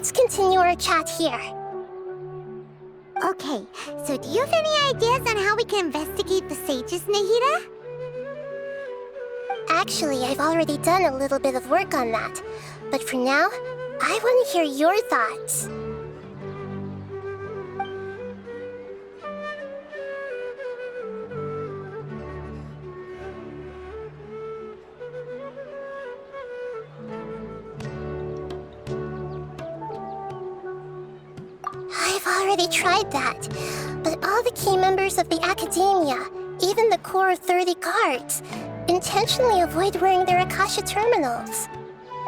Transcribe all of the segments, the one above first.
let's continue our chat here. Okay, so do you have any ideas on how we can investigate the sages, Nahida? Actually, I've already done a little bit of work on that. But for now, I want to hear your thoughts. I've already tried that, but all the key members of the Academia, even the core of 30 guards, intentionally avoid wearing their Akasha terminals.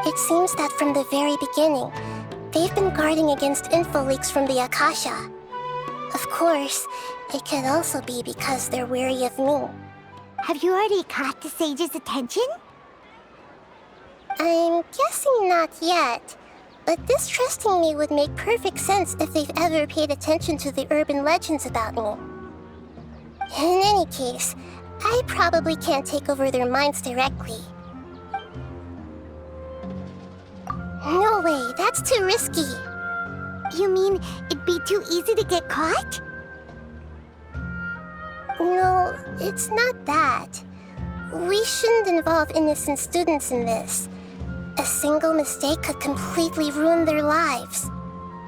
It seems that from the very beginning, they've been guarding against info leaks from the Akasha. Of course, it could also be because they're wary of me. Have you already caught the sage's attention? I'm guessing not yet, but distrusting me would make perfect sense if they've ever paid attention to the urban legends about me. In any case, I probably can't take over their minds directly. No way, that's too risky. You mean it'd be too easy to get caught? No, it's not that. We shouldn't involve innocent students in this. A single mistake could completely ruin their lives.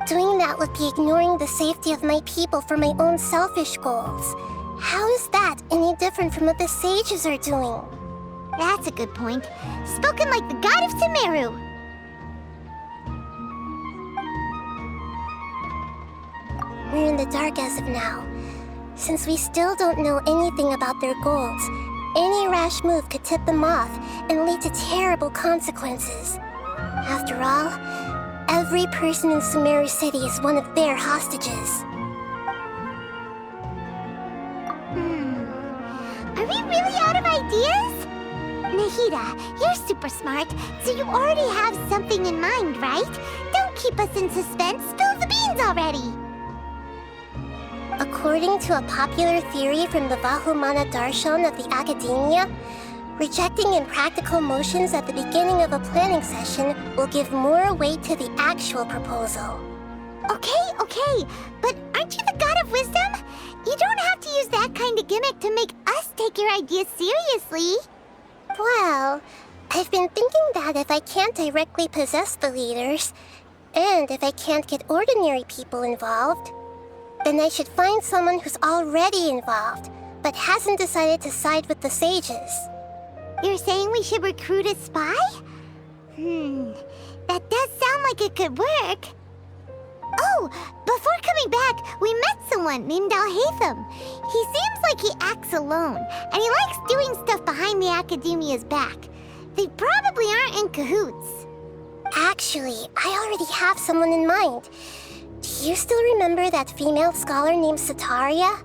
Doing that would be ignoring the safety of my people for my own selfish goals. How is that any different from what the sages are doing? That's a good point. Spoken like the god of Sumeru. We're in the dark as of now. Since we still don't know anything about their goals, any rash move could tip them off and lead to terrible consequences. After all, every person in Sumeru City is one of their hostages. Are we really out of ideas? Nahida, you're super smart, so you already have something in mind, right? Don't keep us in suspense. Spill the beans already. According to a popular theory from the Vahumana Darshan of the Academia, rejecting impractical motions at the beginning of a planning session will give more weight to the actual proposal. Okay, but aren't you the god of wisdom? You don't have to use that kind of gimmick to make us take your ideas seriously. Well, I've been thinking that if I can't directly possess the leaders, and if I can't get ordinary people involved, then I should find someone who's already involved, but hasn't decided to side with the sages. You're saying we should recruit a spy? That does sound like it could work. Oh, before coming back, we met someone named Alhaitham. He seems like he acts alone, and he likes doing stuff behind the Academia's back. They probably aren't in cahoots. Actually, I already have someone in mind. Do you still remember that female scholar named Setaria?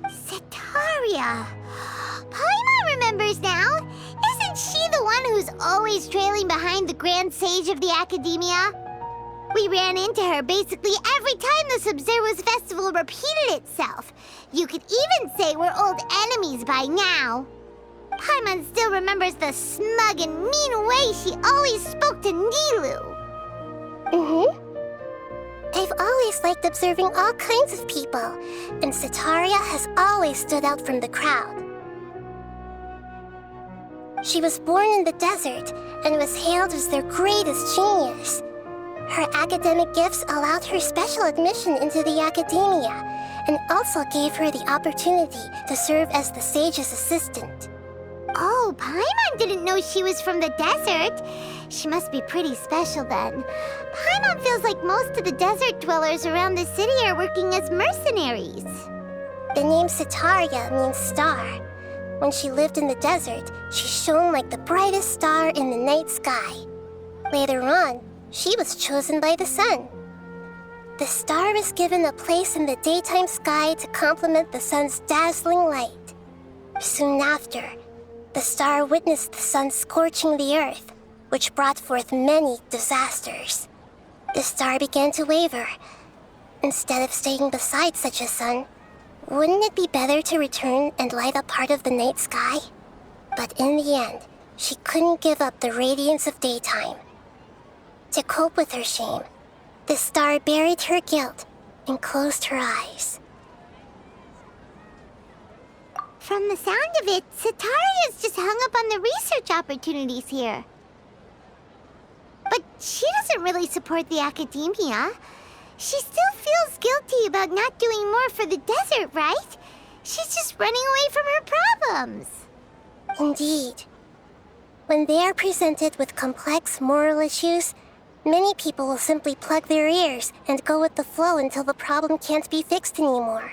Setaria. Paimon remembers now. Isn't she the one who's always trailing behind the Grand Sage of the Academia? We ran into her basically every time the Sumeru festival repeated itself. You could even say we're old enemies by now. Paimon still remembers the smug and mean way she always spoke to Nilu. I've always liked observing all kinds of people, and Setaria has always stood out from the crowd. She was born in the desert and was hailed as their greatest genius. Her academic gifts allowed her special admission into the Academia, and also gave her the opportunity to serve as the sage's assistant. Oh, Paimon didn't know she was from the desert. She must be pretty special then. Paimon feels like most of the desert dwellers around the city are working as mercenaries. The name Setaria means star. When she lived in the desert, she shone like the brightest star in the night sky. Later on, she was chosen by the sun. The star was given a place in the daytime sky to complement the sun's dazzling light. Soon after, the star witnessed the sun scorching the earth, which brought forth many disasters. The star began to waver. Instead of staying beside such a sun, wouldn't it be better to return and light up part of the night sky? But in the end, she couldn't give up the radiance of daytime. To cope with her shame, The star buried her guilt and closed her eyes. From the sound of it, Sataria's just hung up on the research opportunities here. But she doesn't really support the academia. She still feels guilty about not doing more for the desert, right? She's just running away from her problems. Indeed. When they are presented with complex moral issues, many people will simply plug their ears and go with the flow until the problem can't be fixed anymore.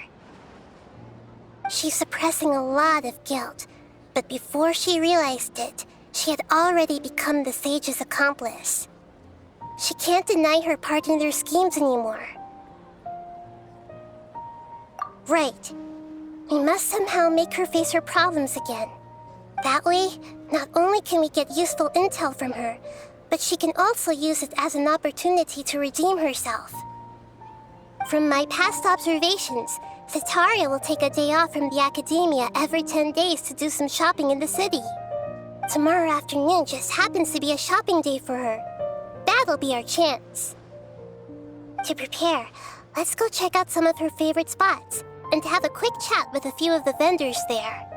She's suppressing a lot of guilt, but before she realized it, she had already become the sage's accomplice. She can't deny her part in their schemes anymore. Right. We must somehow make her face her problems again. That way, not only can we get useful intel from her, but she can also use it as an opportunity to redeem herself. From my past observations, Sataria will take a day off from the academia every 10 days to do some shopping in the city. Tomorrow afternoon just happens to be a shopping day for her. That'll be our chance. To prepare, let's go check out some of her favorite spots and have a quick chat with a few of the vendors there.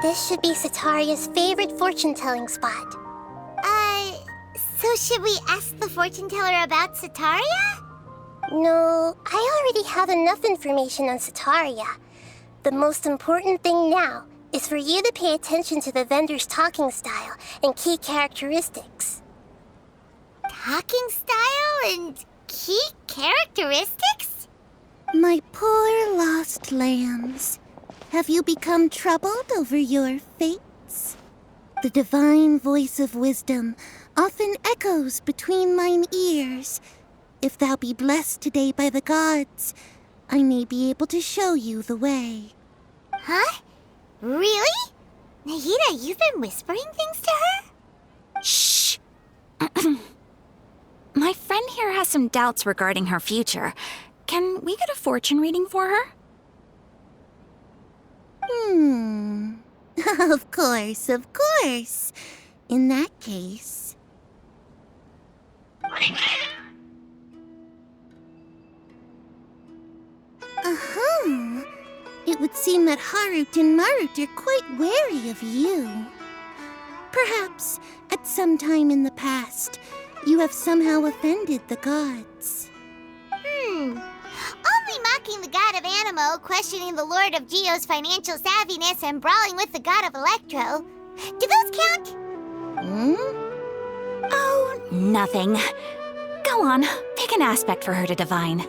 This should be Sataria's favorite fortune-telling spot. So should we ask the fortune teller about Sataria? No, I already have enough information on Sataria. The most important thing now is for you to pay attention to the vendor's talking style and key characteristics. Talking style and key characteristics? My poor lost lambs, have you become troubled over your fates? The divine voice of wisdom often echoes between mine ears. If thou be blessed today by the gods, I may be able to show you the way. Huh? Really? Nahida, you've been whispering things to her? Shh! My friend here has some doubts regarding her future. Can we get a fortune reading for her? Of course, of course. In that case... It would seem that Harut and Marut are quite wary of you. Perhaps, at some time in the past, you have somehow offended the gods. Only mocking the god of Animo, questioning the lord of Geo's financial savviness, and brawling with the god of Electro. Do those count? Oh, nothing. Go on, pick an aspect for her to divine.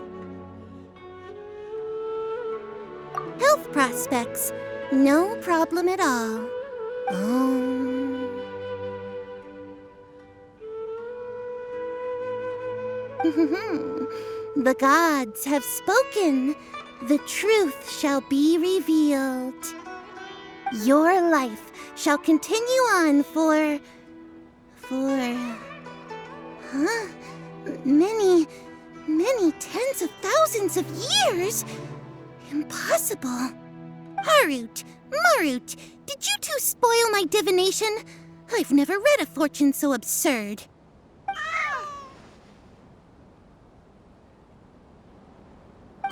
Health prospects. No problem at all. The gods have spoken. The truth shall be revealed. Your life shall continue on for... many tens of thousands of years? Impossible. Harut, Marut, did you two spoil my divination? I've never read a fortune so absurd.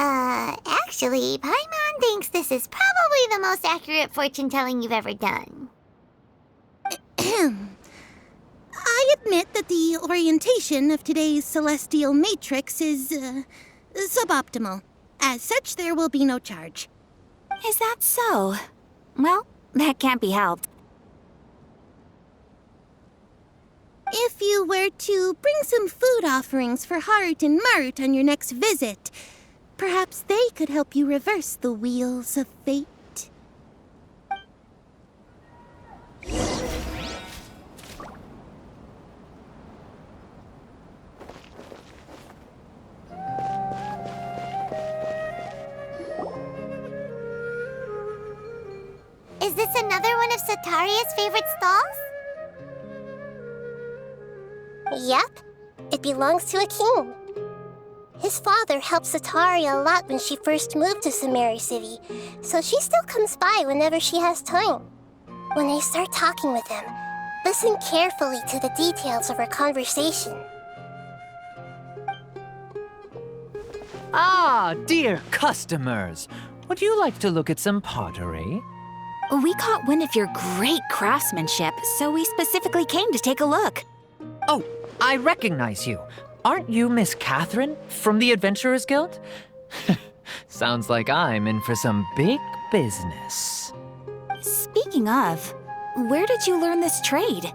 Actually, Paimon thinks this is probably the most accurate fortune-telling you've ever done. I admit that the orientation of today's celestial matrix is, suboptimal. As such, there will be no charge. Is that so? Well, that can't be helped. If you were to bring some food offerings for Harut and Marut on your next visit, perhaps they could help you reverse the wheels of fate. Is this another one of Sataria's favorite stalls? Yep, it belongs to a king. His father helped Sataria a lot when she first moved to Sumeru City, so she still comes by whenever she has time. When I start talking with him, listen carefully to the details of our conversation. Ah, dear customers, would you like to look at some pottery? We caught wind of your great craftsmanship, so we specifically came to take a look. Oh, I recognize you. Aren't you Miss Catherine from the Adventurers Guild? Sounds like I'm in for some big business. Speaking of, where did you learn this trade?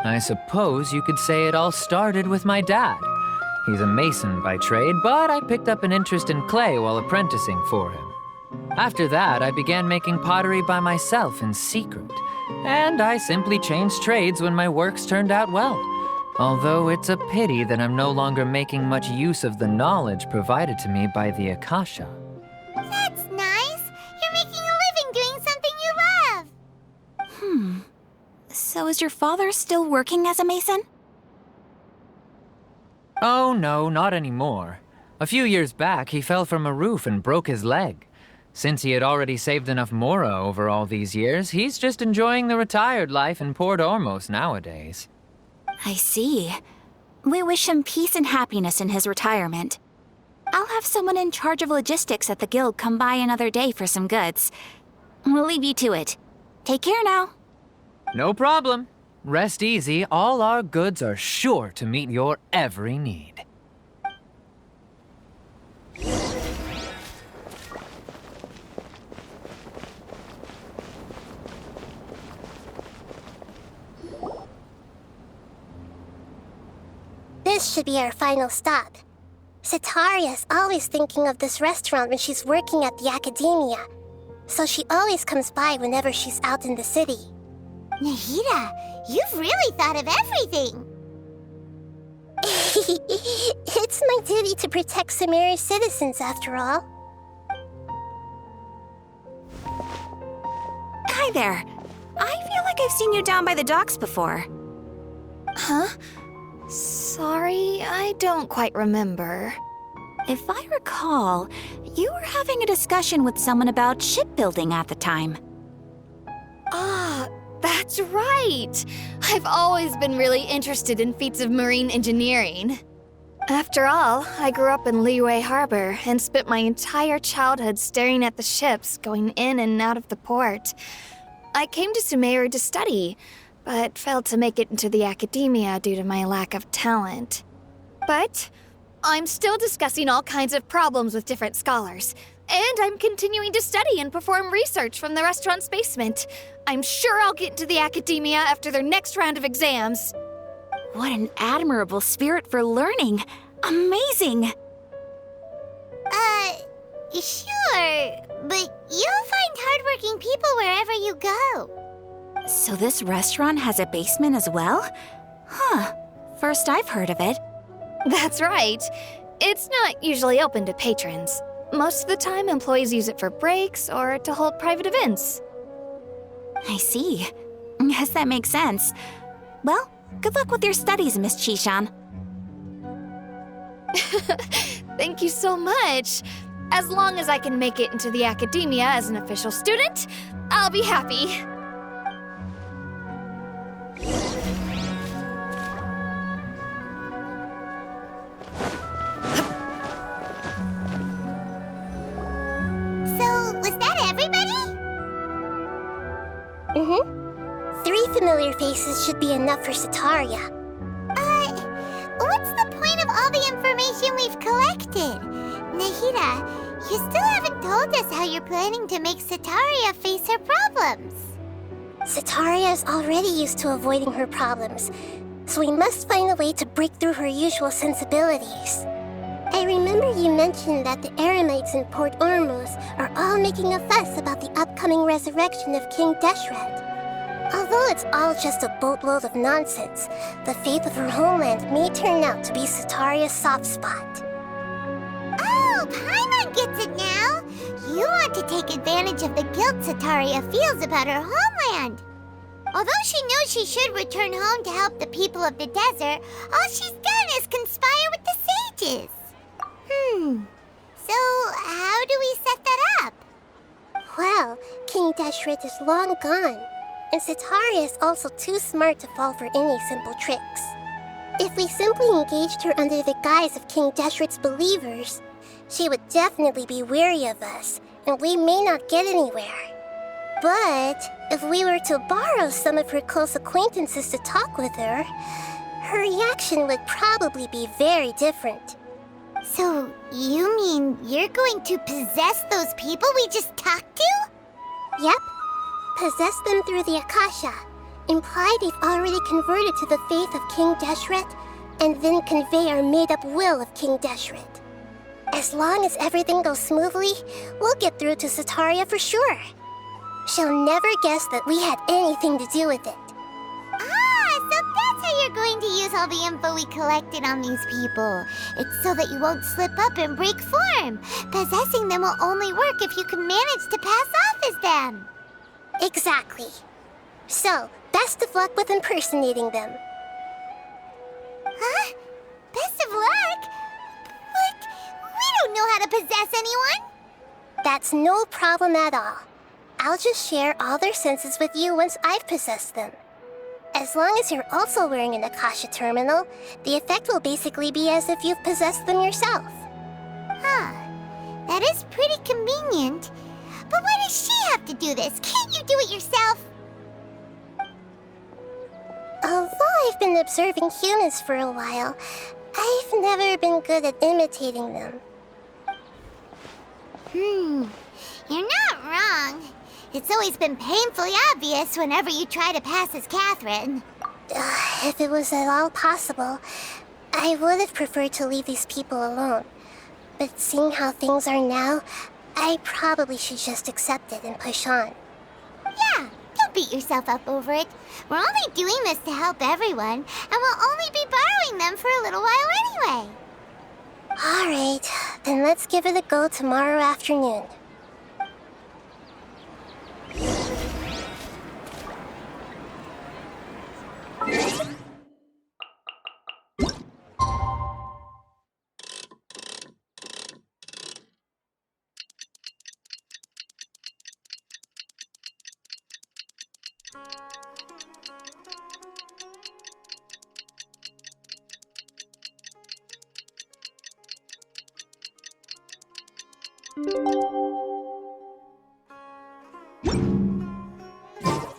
I suppose you could say it all started with my dad. He's a mason by trade, but I picked up an interest in clay while apprenticing for him. After that, I began making pottery by myself in secret, and I simply changed trades when my works turned out well. Although it's a pity that I'm no longer making much use of the knowledge provided to me by the Akasha. That's nice. You're making a living doing something you love. So is your father still working as a mason? Oh no, not anymore. A few years back, he fell from a roof and broke his leg. Since he had already saved enough mora over all these years, he's just enjoying the retired life in Port Ormos nowadays. I see. We wish him peace and happiness in his retirement. I'll have someone in charge of logistics at the guild come by another day for some goods. We'll leave you to it. Take care now. No problem. Rest easy, all our goods are sure to meet your every need. This should be our final stop. Sataria's always thinking of this restaurant when she's working at the academia, so she always comes by whenever she's out in the city. Nahida, you've really thought of everything. It's my duty to protect Sumeru's citizens, after all. Hi there. I feel like I've seen you down by the docks before. Huh? Sorry, I don't quite remember. If I recall, you were having a discussion with someone about shipbuilding at the time. Ah, that's right! I've always been really interested in feats of marine engineering. After all, I grew up in Liyue Harbor and spent my entire childhood staring at the ships going in and out of the port. I came to Sumeru to study, but failed to make it into the academia due to my lack of talent. But I'm still discussing all kinds of problems with different scholars, and I'm continuing to study and perform research from the restaurant's basement. I'm sure I'll get into the academia after their next round of exams. What an admirable spirit for learning! Amazing! Sure, but you'll find hardworking people wherever you go. So this restaurant has a basement as well? Huh. First I've heard of it. That's right. It's not usually open to patrons. Most of the time, employees use it for breaks or to hold private events. I see. Guess that makes sense. Well, good luck with your studies, Miss Chishan. Thank you so much. As long as I can make it into the academia as an official student, I'll be happy. So, was that everybody? Mm-hmm. 3 familiar faces should be enough for Sataria. What's the point of all the information we've collected? Nahida, you still haven't told us how you're planning to make Sataria face her problems. Sataria is already used to avoiding her problems, so we must find a way to break through her usual sensibilities. I remember you mentioned that the Eremites in Port Ormos are all making a fuss about the upcoming resurrection of King Deshret. Although it's all just a boatload of nonsense, the fate of her homeland may turn out to be Sataria's soft spot. Oh, Paimon gets it now! You want to take advantage of the guilt Sataria feels about her homeland! Although she knows she should return home to help the people of the desert, all she's done is conspire with the sages. So how do we set that up? Well, King Deshret is long gone, and Sitaria is also too smart to fall for any simple tricks. If we simply engaged her under the guise of King Deshret's believers, she would definitely be wary of us, and we may not get anywhere. But if we were to borrow some of her close acquaintances to talk with her, her reaction would probably be very different. So you mean you're going to possess those people we just talked to? Yep. Possess them through the Akasha. Imply they've already converted to the faith of King Deshret, and then convey our made-up will of King Deshret. As long as everything goes smoothly, we'll get through to Sitaria for sure. She'll never guess that we had anything to do with it. So that's how you're going to use all the info we collected on these people. It's so that you won't slip up and break form. Possessing them will only work if you can manage to pass off as them. Exactly. So, best of luck with impersonating them. Huh? Best of luck? But we don't know how to possess anyone. That's no problem at all. I'll just share all their senses with you once I've possessed them. As long as you're also wearing an Akasha terminal, the effect will basically be as if you've possessed them yourself. Huh. That is pretty convenient. But why does she have to do this? Can't you do it yourself? Although I've been observing humans for a while, I've never been good at imitating them. You're not wrong. It's always been painfully obvious whenever you try to pass as Catherine. If it was at all possible, I would have preferred to leave these people alone. But seeing how things are now, I probably should just accept it and push on. Yeah, don't beat yourself up over it. We're only doing this to help everyone, and we'll only be borrowing them for a little while anyway. Alright, then let's give it a go tomorrow afternoon.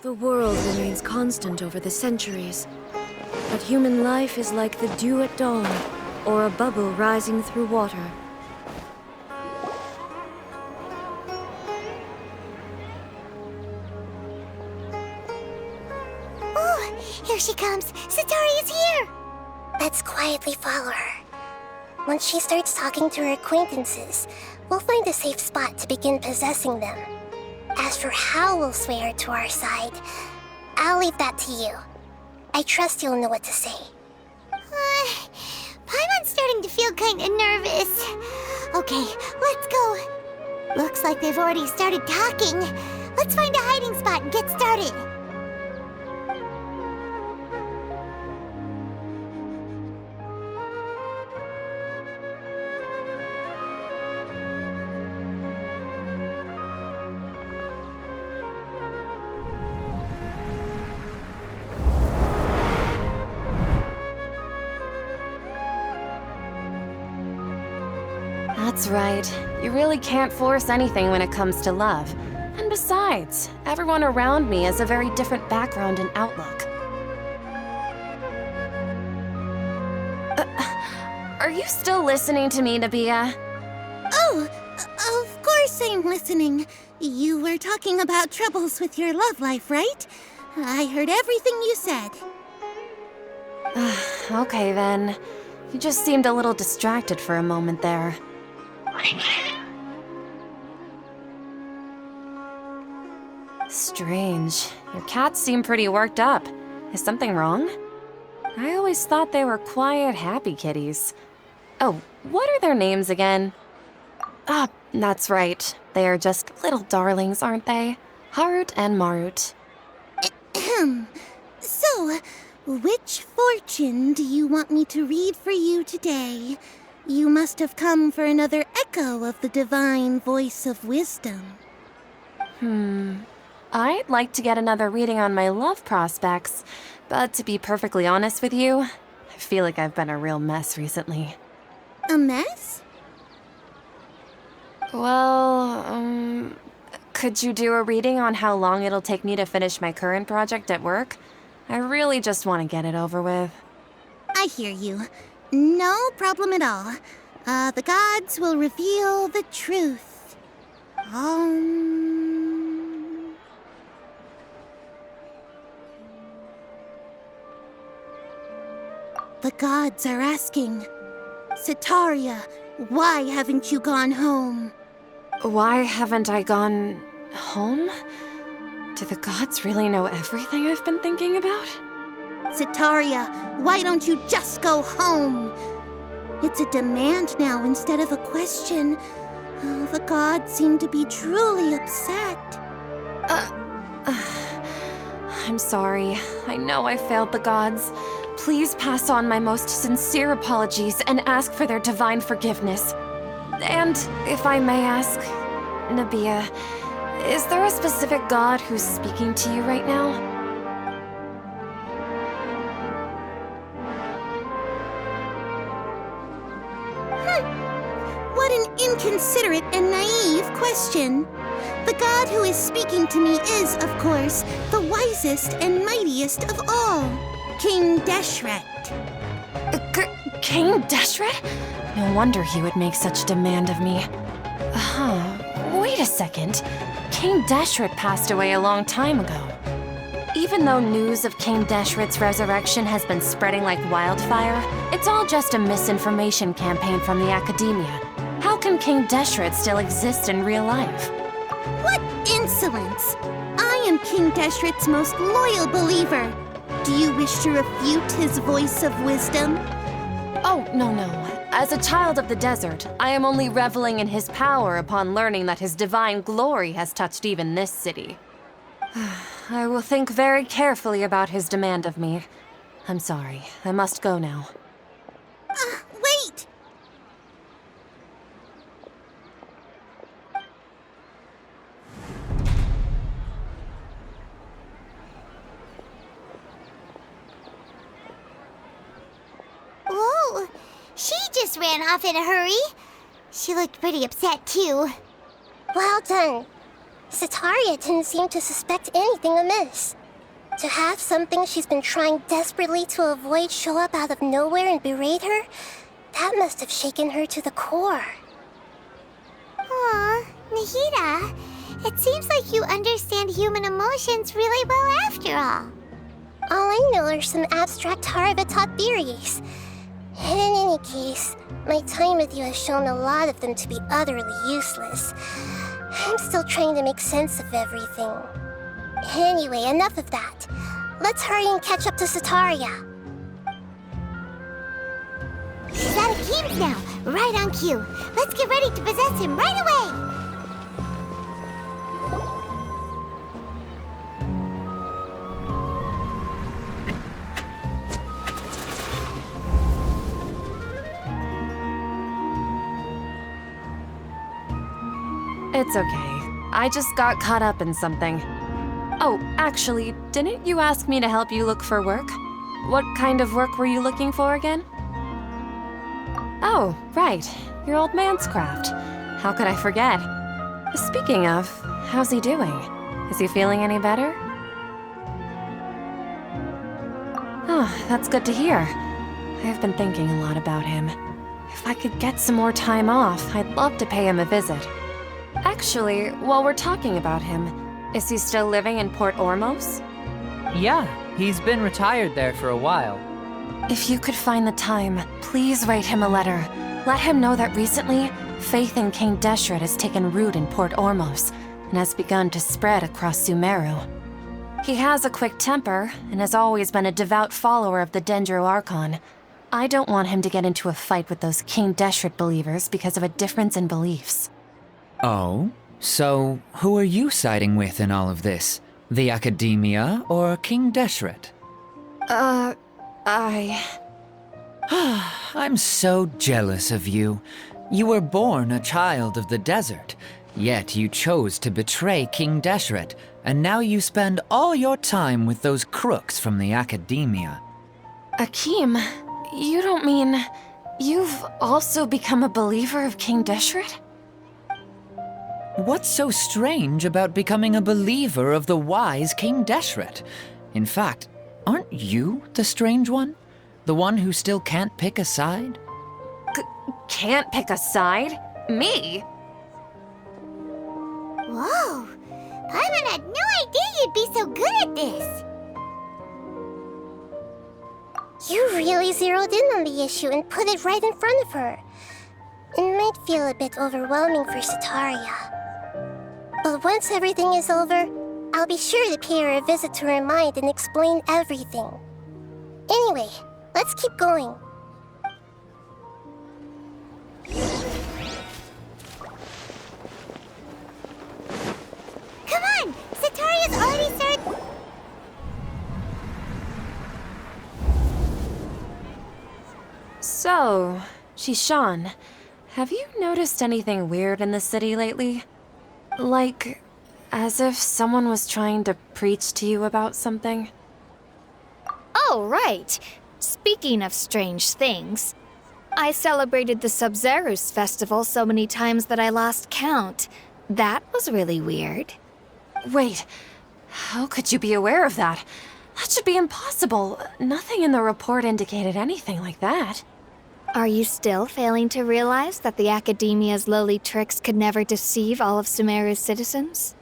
The world remains constant over the centuries, but human life is like the dew at dawn, or a bubble rising through water. Oh, here she comes. Satari is here. Let's quietly follow her. Once she starts talking to her acquaintances, we'll find a safe spot to begin possessing them. As for how we'll sway her to our side, I'll leave that to you. I trust you'll know what to say. Paimon's starting to feel kind of nervous. Okay, let's go. Looks like they've already started talking. Let's find a hiding spot and get started. That's right. You really can't force anything when it comes to love. And besides, everyone around me has a very different background and outlook. Are you still listening to me, Nabia? Oh, of course I'm listening. You were talking about troubles with your love life, right? I heard everything you said. Okay then. You just seemed a little distracted for a moment there. Strange. Your cats seem pretty worked up. Is something wrong? I always thought they were quiet, happy kitties. Oh, what are their names again? Ah, that's right. They are just little darlings, aren't they? Harut and Marut. So, which fortune do you want me to read for you today? You must have come for another echo of the divine voice of wisdom. I'd like to get another reading on my love prospects, but to be perfectly honest with you, I feel like I've been a real mess recently. A mess? Well, could you do a reading on how long it'll take me to finish my current project at work? I really just want to get it over with. I hear you. No problem at all. The gods will reveal the truth. The gods are asking, Setaria, why haven't you gone home? Why haven't I gone home? Do the gods really know everything I've been thinking about? Setaria, why don't you just go home? It's a demand now instead of a question. Oh, the gods seem to be truly upset. I'm sorry. I know I failed the gods. Please pass on my most sincere apologies and ask for their divine forgiveness. And if I may ask, Nabia, is there a specific god who's speaking to you right now? What an inconsiderate and naive question. The god who is speaking to me is, of course, the wisest and mightiest of all, King Deshret. King Deshret? No wonder he would make such demand of me. Wait a second. King Deshret passed away a long time ago. Even though news of King Deshret's resurrection has been spreading like wildfire, it's all just a misinformation campaign from the Academia. How can King Deshret still exist in real life? What insolence! I am King Deshret's most loyal believer. Do you wish to refute his voice of wisdom? Oh, no. As a child of the desert, I am only reveling in his power upon learning that his divine glory has touched even this city. I will think very carefully about his demand of me. I'm sorry. I must go now. Wait! Whoa! She just ran off in a hurry. She looked pretty upset, too. Well done. Setaria didn't seem to suspect anything amiss. To have something she's been trying desperately to avoid show up out of nowhere and berate her, that must have shaken her to the core. Aw, Nahida, it seems like you understand human emotions really well after all. All I know are some abstract Harava-taught theories. And in any case, my time with you has shown a lot of them to be utterly useless. I'm still trying to make sense of everything. Anyway, enough of that. Let's hurry and catch up to Setaria. He's out of Keem's now, right on cue. Let's get ready to possess him right away! It's okay. I just got caught up in something. Oh, actually, didn't you ask me to help you look for work? What kind of work were you looking for again? Oh, right. Your old man's craft. How could I forget? Speaking of, how's he doing? Is he feeling any better? Oh, that's good to hear. I've been thinking a lot about him. If I could get some more time off, I'd love to pay him a visit. Actually, while we're talking about him, is he still living in Port Ormos? Yeah, he's been retired there for a while. If you could find the time, please write him a letter. Let him know that recently, faith in King Deshret has taken root in Port Ormos and has begun to spread across Sumeru. He has a quick temper and has always been a devout follower of the Dendro Archon. I don't want him to get into a fight with those King Deshret believers because of a difference in beliefs. Oh? So, who are you siding with in all of this? The Academia or King Deshret? I'm so jealous of you. You were born a child of the desert, yet you chose to betray King Deshret, and now you spend all your time with those crooks from the Academia. Akeem, you don't mean you've also become a believer of King Deshret? What's so strange about becoming a believer of the wise King Deshret? In fact, aren't you the strange one? The one who still can't pick a side? Can't pick a side? Me? Whoa! Paimon had no idea you'd be so good at this! You really zeroed in on the issue and put it right in front of her. It might feel a bit overwhelming for Setaria. But once everything is over, I'll be sure to pay her a visit to her mind and explain everything. Anyway, let's keep going. Come on! Setaria's already started... So, Shishan, have you noticed anything weird in the city lately? Like, as if someone was trying to preach to you about something? Oh, right. Speaking of strange things, I celebrated the Sub-Zerus festival so many times that I lost count. That was really weird. Wait, how could you be aware of that? That should be impossible. Nothing in the report indicated anything like that. Are you still failing to realize that the Academia's lowly tricks could never deceive all of Sumeru's citizens?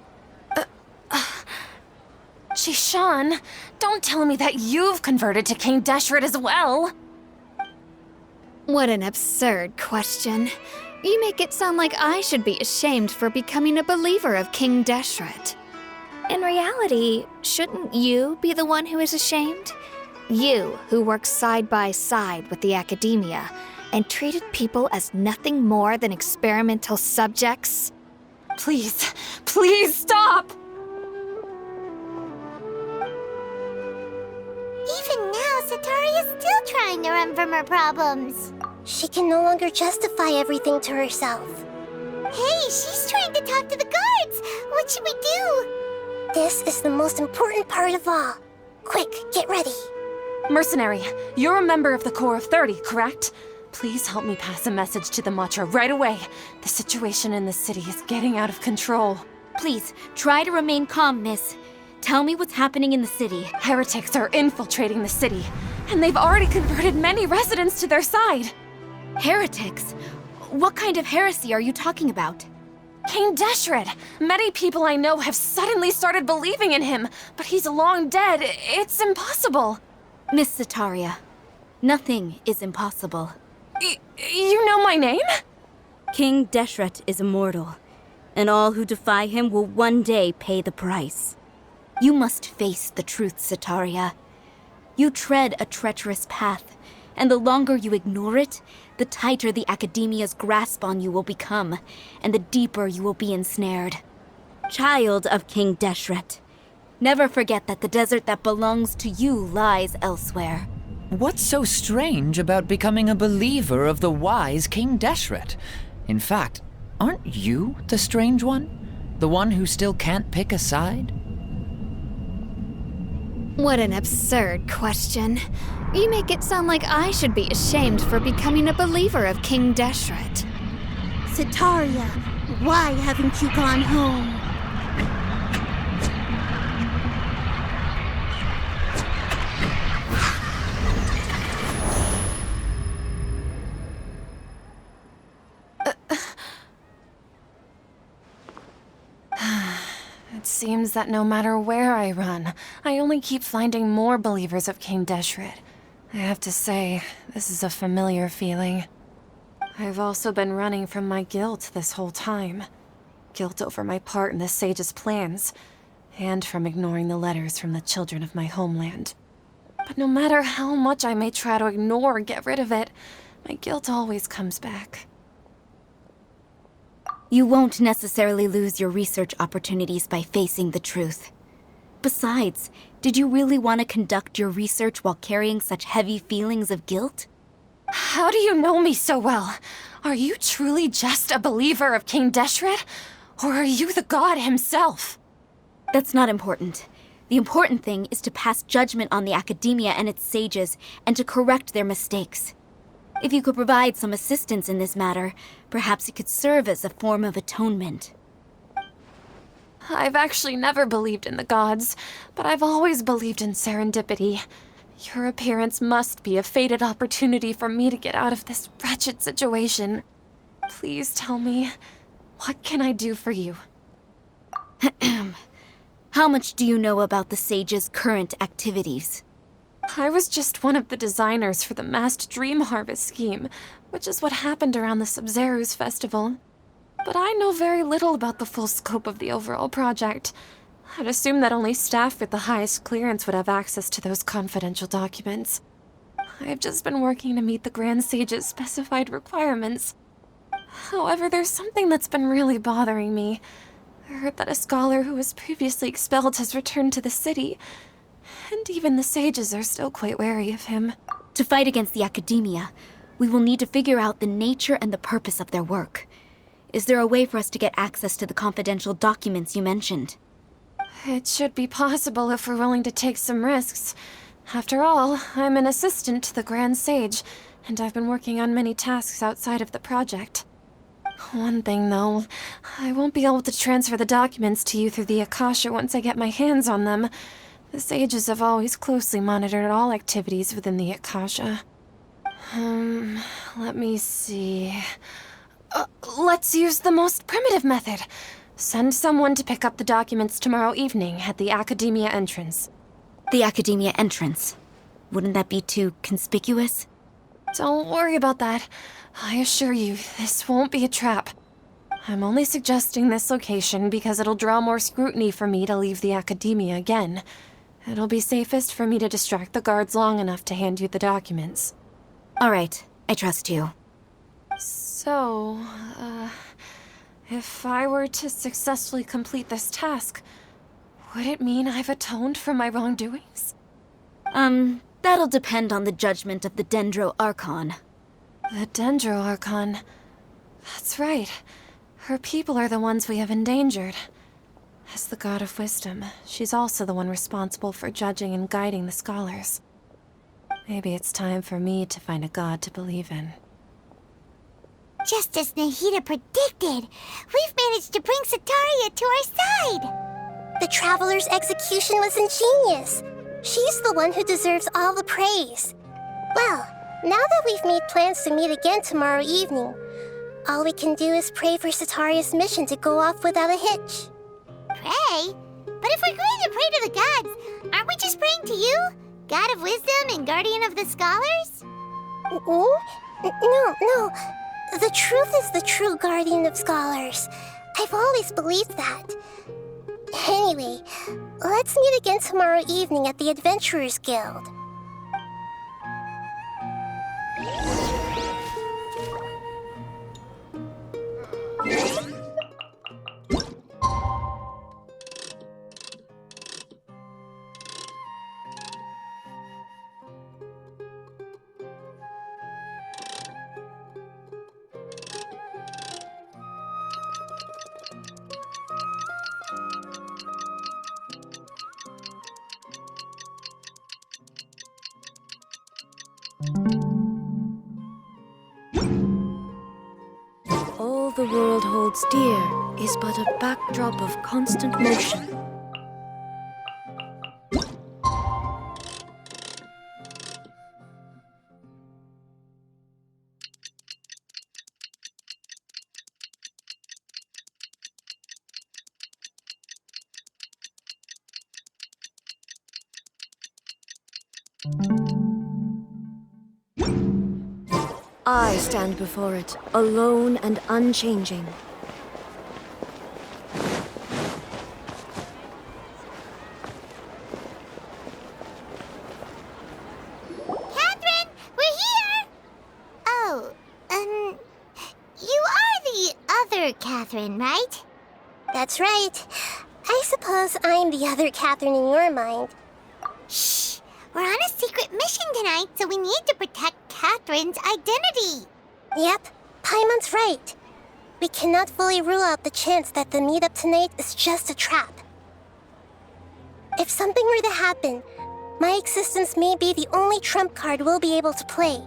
Shishan, don't tell me that you've converted to King Deshret as well! What an absurd question. You make it sound like I should be ashamed for becoming a believer of King Deshret. In reality, shouldn't you be the one who is ashamed? You, who works side by side with the Academia and treated people as nothing more than experimental subjects? Please, please stop! Even now, Setaria's still trying to run from her problems. She can no longer justify everything to herself. Hey, she's trying to talk to the guards! What should we do? This is the most important part of all. Quick, get ready. Mercenary, you're a member of the Corps of 30, correct? Please help me pass a message to the Matcha right away. The situation in the city is getting out of control. Please, try to remain calm, miss. Tell me what's happening in the city. Heretics are infiltrating the city, and they've already converted many residents to their side. Heretics? What kind of heresy are you talking about? King Deshret! Many people I know have suddenly started believing in him, but he's long dead. It's impossible. Miss Setaria, nothing is impossible. You know my name? King Deshret is immortal, and all who defy him will one day pay the price. You must face the truth, Setaria. You tread a treacherous path, and the longer you ignore it, the tighter the Academia's grasp on you will become, and the deeper you will be ensnared. Child of King Deshret, never forget that the desert that belongs to you lies elsewhere. What's so strange about becoming a believer of the wise King Deshret? In fact, aren't you the strange one? The one who still can't pick a side? What an absurd question. You make it sound like I should be ashamed for becoming a believer of King Deshret. Setaria, why haven't you gone home? It seems that no matter where I run, I only keep finding more believers of King Deshret. I have to say, this is a familiar feeling. I've also been running from my guilt this whole time. Guilt over my part in the Sage's plans, and from ignoring the letters from the children of my homeland. But no matter how much I may try to ignore or get rid of it, my guilt always comes back. You won't necessarily lose your research opportunities by facing the truth. Besides, did you really want to conduct your research while carrying such heavy feelings of guilt? How do you know me so well? Are you truly just a believer of King Deshret? Or are you the god himself? That's not important. The important thing is to pass judgment on the academia and its sages, and to correct their mistakes. If you could provide some assistance in this matter, perhaps it could serve as a form of atonement. I've actually never believed in the gods, but I've always believed in serendipity. Your appearance must be a fated opportunity for me to get out of this wretched situation. Please tell me, what can I do for you? How much do you know about the sage's current activities? I was just one of the designers for the massed dream harvest scheme, which is what happened around the Sumeru's festival. But I know very little about the full scope of the overall project. I'd assume that only staff with the highest clearance would have access to those confidential documents. I've just been working to meet the Grand Sage's specified requirements. However, there's something that's been really bothering me. I heard that a scholar who was previously expelled has returned to the city, and even the sages are still quite wary of him. To fight against the academia, we will need to figure out the nature and the purpose of their work. Is there a way for us to get access to the confidential documents you mentioned? It should be possible if we're willing to take some risks. After all, I'm an assistant to the Grand Sage, and I've been working on many tasks outside of the project. One thing, though, I won't be able to transfer the documents to you through the Akasha once I get my hands on them. The sages have always closely monitored all activities within the Akasha. Let me see... let's use the most primitive method. Send someone to pick up the documents tomorrow evening at the Academia entrance. The Academia entrance. Wouldn't that be too conspicuous? Don't worry about that. I assure you, this won't be a trap. I'm only suggesting this location because it'll draw more scrutiny for me to leave the Academia again. It'll be safest for me to distract the guards long enough to hand you the documents. All right, I trust you. So, if I were to successfully complete this task, would it mean I've atoned for my wrongdoings? That'll depend on the judgment of the Dendro Archon. The Dendro Archon. That's right. Her people are the ones we have endangered. As the god of wisdom, she's also the one responsible for judging and guiding the scholars. Maybe it's time for me to find a god to believe in. Just as Nahida predicted, we've managed to bring Sataria to our side! The Traveler's execution was ingenious. She's the one who deserves all the praise. Well, now that we've made plans to meet again tomorrow evening, all we can do is pray for Sataria's mission to go off without a hitch. Pray? But if we're going to pray to the gods, aren't we just praying to you? God of wisdom and guardian of the scholars? No. The truth is the true guardian of scholars. I've always believed that. Anyway, let's meet again tomorrow evening at the Adventurers Guild. All the world holds dear is but a backdrop of constant motion. I stand before it, alone and unchanging. Catherine, we're here! Oh, you are the other Catherine, right? That's right. I suppose I'm the other Catherine in your mind. Shh! We're on a secret mission tonight, so we need to protect Catherine's identity. Yep, Paimon's right. We cannot fully rule out the chance that the meetup tonight is just a trap. If something were to happen, my existence may be the only trump card we'll be able to play.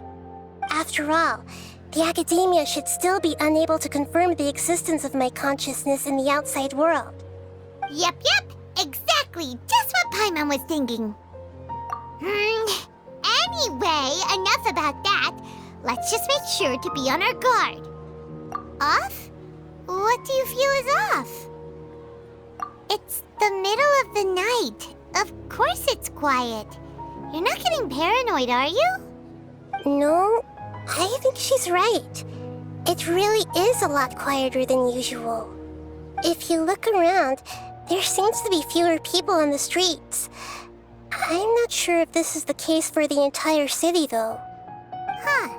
After all, the Academia should still be unable to confirm the existence of my consciousness in the outside world. Yep, exactly. Just what Paimon was thinking. Anyway, enough about that. Let's just make sure to be on our guard. Off? What do you feel is off? It's the middle of the night. Of course it's quiet. You're not getting paranoid, are you? No, I think she's right. It really is a lot quieter than usual. If you look around, there seems to be fewer people on the streets. I'm not sure if this is the case for the entire city, though. Huh.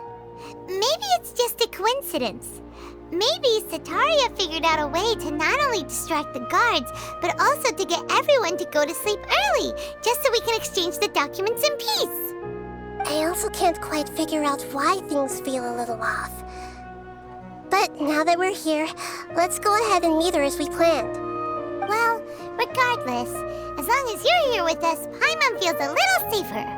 Maybe it's just a coincidence. Maybe Sataria figured out a way to not only distract the guards, but also to get everyone to go to sleep early, just so we can exchange the documents in peace. I also can't quite figure out why things feel a little off. But now that we're here, let's go ahead and meet her as we planned. Well, regardless, as long as you're here with us, Paimon feels a little safer.